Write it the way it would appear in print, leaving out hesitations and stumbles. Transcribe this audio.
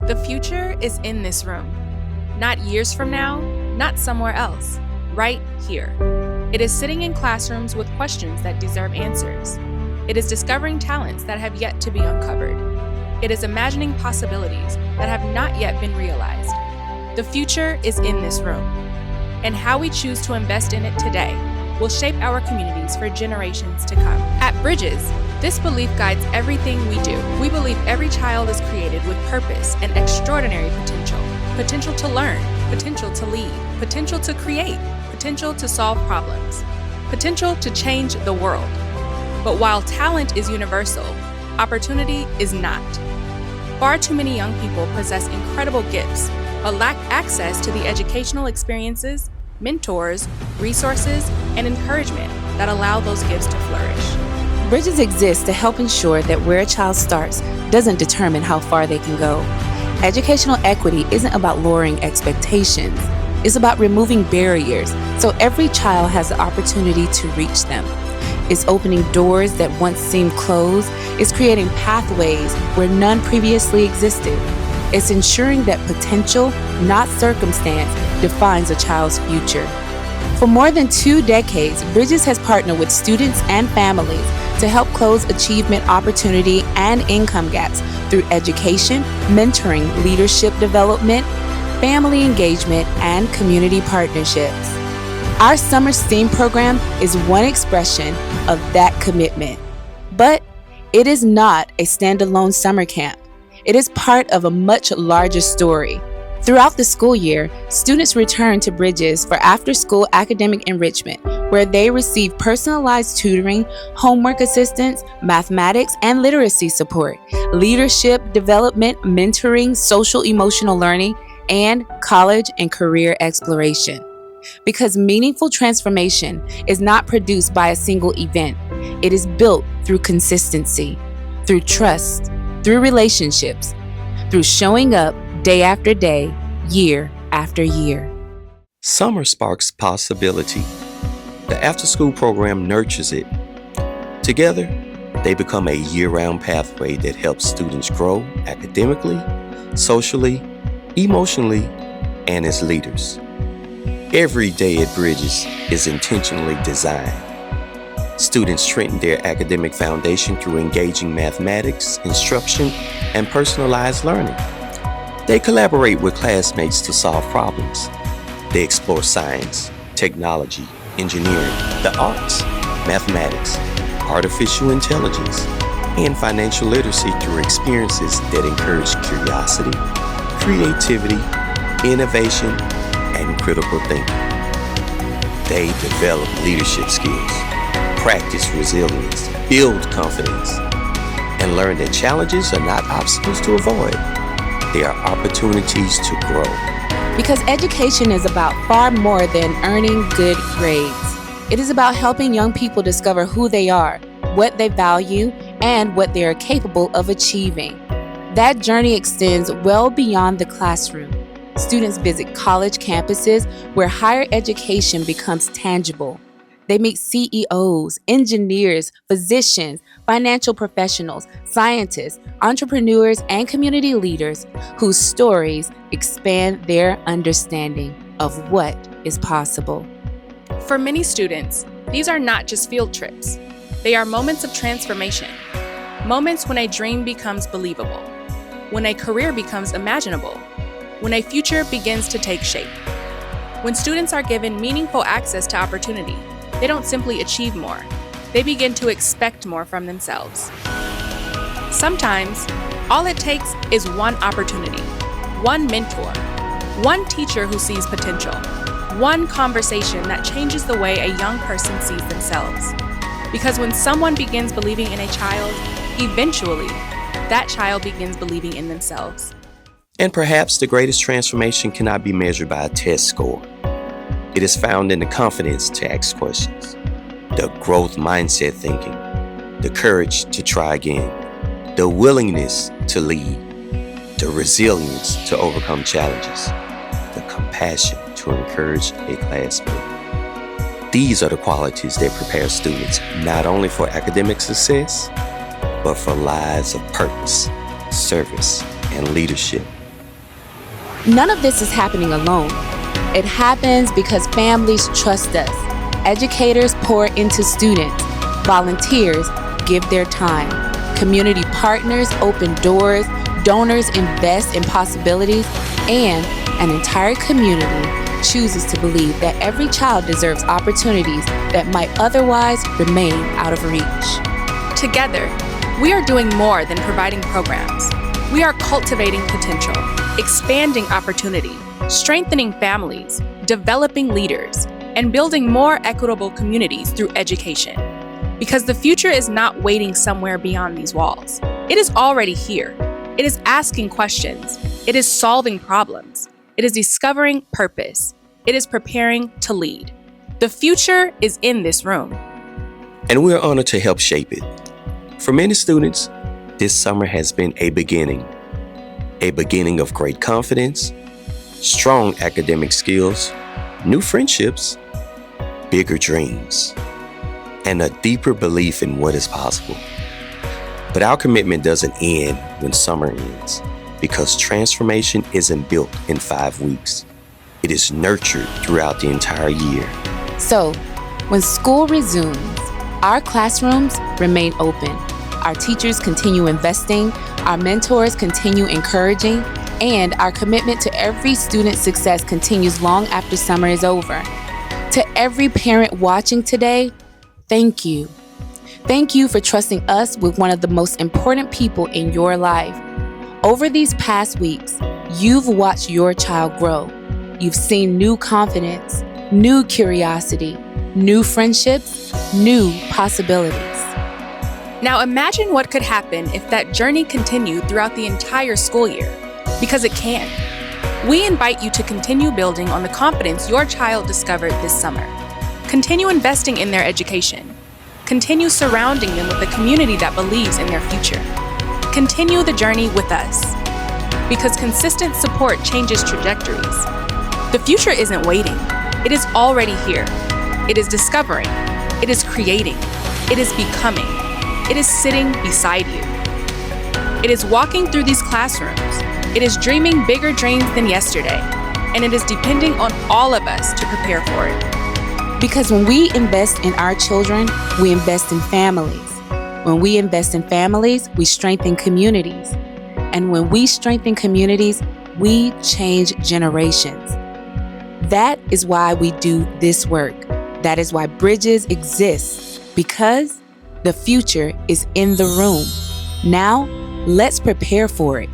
The future is in this room. Not years from now, not somewhere else, right here. It is sitting in classrooms with questions that deserve answers. It is discovering talents that have yet to be uncovered. It is imagining possibilities that have not yet been realized. The future is in this room, and how we choose to invest in it today will shape our communities for generations to come. At Bridges, this belief guides everything we do. We believe every child is created with purpose and extraordinary potential. Potential to learn, potential to lead, potential to create, potential to solve problems, potential to change the world. But while talent is universal, opportunity is not. Far too many young people possess incredible gifts, but lack access to the educational experiences, mentors, resources, and encouragement that allow those gifts to flourish. Bridges exists to help ensure that where a child starts doesn't determine how far they can go. Educational equity isn't about lowering expectations. It's about removing barriers so every child has the opportunity to reach them. It's opening doors that once seemed closed. It's creating pathways where none previously existed. It's ensuring that potential, not circumstance, defines a child's future. For more than 2 decades, Bridges has partnered with students and families to help close achievement, opportunity, and income gaps through education, mentoring, leadership development, family engagement, and community partnerships. Our summer STEAM program is one expression of that commitment. But it is not a standalone summer camp. It is part of a much larger story. Throughout the school year, students return to Bridges for after-school academic enrichment, where they receive personalized tutoring, homework assistance, mathematics and literacy support, leadership development, mentoring, social-emotional learning, and college and career exploration. Because meaningful transformation is not produced by a single event. It is built through consistency, through trust, through relationships, through showing up day after day, year after year. Summer sparks possibility. The after-school program nurtures it. Together, they become a year-round pathway that helps students grow academically, socially, emotionally, and as leaders. Every day at Bridges is intentionally designed. Students strengthen their academic foundation through engaging mathematics, instruction, and personalized learning. They collaborate with classmates to solve problems. They explore science, technology, engineering, the arts, mathematics, artificial intelligence, and financial literacy through experiences that encourage curiosity, creativity, innovation, and critical thinking. They develop leadership skills, practice resilience, build confidence, and learn that challenges are not obstacles to avoid. They are opportunities to grow. Because education is about far more than earning good grades. It is about helping young people discover who they are, what they value, and what they are capable of achieving. That journey extends well beyond the classroom. Students visit college campuses where higher education becomes tangible. They meet CEOs, engineers, physicians, financial professionals, scientists, entrepreneurs, and community leaders whose stories expand their understanding of what is possible. For many students, these are not just field trips. They are moments of transformation. Moments when a dream becomes believable, when a career becomes imaginable, when a future begins to take shape. When students are given meaningful access to opportunity, they don't simply achieve more, they begin to expect more from themselves. Sometimes, all it takes is one opportunity, one mentor, one teacher who sees potential, one conversation that changes the way a young person sees themselves. Because when someone begins believing in a child, eventually, that child begins believing in themselves. And perhaps the greatest transformation cannot be measured by a test score. It is found in the confidence to ask questions, the growth mindset thinking, the courage to try again, the willingness to lead, the resilience to overcome challenges, the compassion to encourage a classmate. These are the qualities that prepare students not only for academic success, but for lives of purpose, service, and leadership None of this is happening alone. It happens because families trust us. Educators pour into students. Volunteers give their time. Community partners open doors. Donors invest in possibilities. And an entire community chooses to believe that every child deserves opportunities that might otherwise remain out of reach. Together, we are doing more than providing programs. We are cultivating potential, expanding opportunity, strengthening families, developing leaders, and building more equitable communities through education. Because the future is not waiting somewhere beyond these walls. It is already here. It is asking questions. It is solving problems. It is discovering purpose. It is preparing to lead. The future is in this room. And we're honored to help shape it. For many students, this summer has been a beginning of great confidence, strong academic skills, new friendships, bigger dreams, and a deeper belief in what is possible. But our commitment doesn't end when summer ends, because transformation isn't built in 5 weeks. It is nurtured throughout the entire year. So, when school resumes, our classrooms remain open. Our teachers continue investing, our mentors continue encouraging, and our commitment to every student's success continues long after summer is over. To every parent watching today, thank you. Thank you for trusting us with one of the most important people in your life. Over these past weeks, you've watched your child grow. You've seen new confidence, new curiosity, new friendships, new possibilities. Now imagine what could happen if that journey continued throughout the entire school year, because it can. We invite you to continue building on the confidence your child discovered this summer. Continue investing in their education. Continue surrounding them with a community that believes in their future. Continue the journey with us, because consistent support changes trajectories. The future isn't waiting. It is already here. It is discovering. It is creating. It is becoming. It is sitting beside you. It is walking through these classrooms. It is dreaming bigger dreams than yesterday. And it is depending on all of us to prepare for it. Because when we invest in our children, we invest in families. When we invest in families, we strengthen communities. And when we strengthen communities, we change generations. That is why we do this work. That is why Bridges exists, because the future is in the room. Now, let's prepare for it.